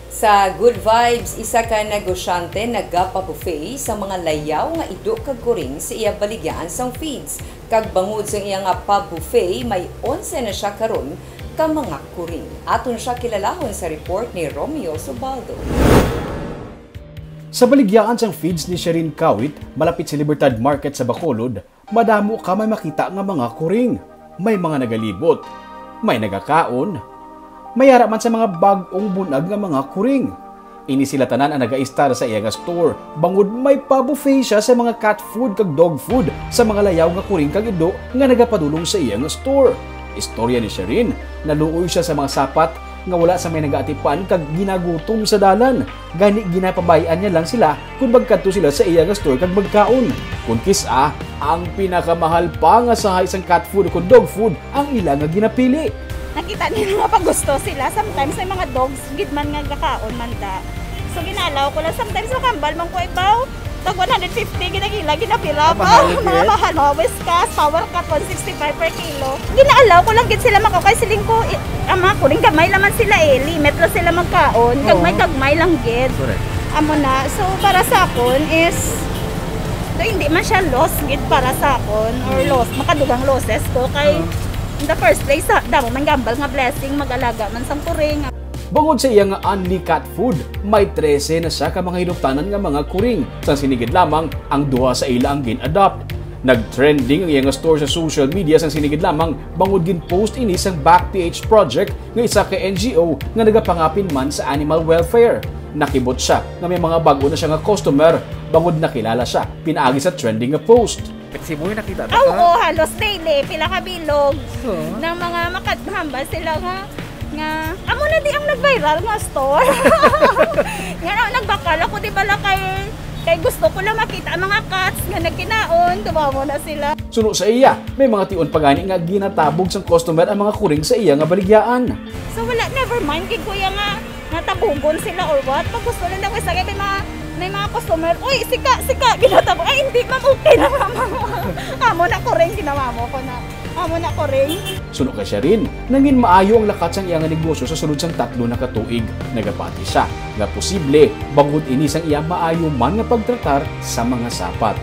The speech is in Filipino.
Sa Good Vibes, isa ka negosyante nagapa-buffet sa mga layaw nga ido kag kuring sa iya baligyan sang feeds. Kag bangod sa iya nga pa-buffet, may 11 na siya karon ka mga kuring. Aton siya kilalahon sa report ni Romeo Subaldo. Sa baligyaan sang feeds ni Sherin Kawit, malapit sa Libertad Market sa Bacolod, madamo ka may makita nga mga kuring. May mga nagalibot, may nagakaon, mayara man sa mga bagong bunag nga mga kuring. Ini sila tanan ang nag-aistar sa iya nga store. Bangod may pa-buffet siya sa mga cat food kag dog food sa mga layaw nga kuring kag ido nga nagapadulong sa iya nga store. Istorya ni Sherin, naluoy siya sa mga sapat nga wala sa may nagaatipan kag ginagutom sa dalan. Gani ginapabayaan niya lang sila kung magkadto sila sa iya nga store kag magkaon. Kung kisa, ang pinakamahal pa nga sa isang cat food o dog food ang ila nga ginapili. Nakita nila nga pag gusto sila. Sometimes may mga dogs, gidman nga gakaon man da. So ginalaw ko lang. Sometimes makambal man ko ibaw. Tag 150, ginagila, ginapila pa. Mga mahal, mga Whiskas, Power Cut, 165 per kilo. Ginaalaw ko lang gid sila makakay siling ko. Ama ko rin, gamay naman sila eh. Limit lang sila magkaon. Kagmay lang gid. Amo na. So para sa akon is, so, hindi man siya loss gid para sa akon. Or loss, makadugang losses ko. Kay in the first place, damo man gambal nga blessing, mag-alaga man sang kuring. Bangod sa iya nga only cat food, may 13 na siya ka mga hinuptanan nga mga kuring. Sa sinigid lamang, ang duha sa ila ang gin-adopt. Nag-trending ang iya nga store sa social media sang sinigid lamang, bangod gin-post ini sang Back PH project nga isa ka NGO nga nagapangapin man sa animal welfare. Nakibot siya nga may mga bago na siya nga customer, bangod nakilala siya, pinaagi sa trending nga post. Si Boy nakita ta? Oo, halos daily, pila ka bilog ng mga makadhamba sila nga amo na di ang nag-viral nga store. Nga nagbakal ako di bala kay gusto ko lang makita ang mga cats nga nagkinaon, tumawa na sila. Suno sa iya, may mga tion pagani nga ginatabog sang customer ang mga kuring sa iya nga baligyaan. So wala, never mind kay kuya nga natabugon sila or what. Pag gusto lang daw isa kay may mga customer, uy, sika, ginatabog. Ay, hindi, ma'am, okay na, ma'am. Amo na ko rin, ginawa mo ko na. Amo na ko rin. Suno ka siya rin, nangin maayo ang lakat sang iyang negosyo sa sunod sang 3 na katuig. Nagapati siya, nga posible, bangod ini sang iyang maayo man nga pagtratar sa mga sapat.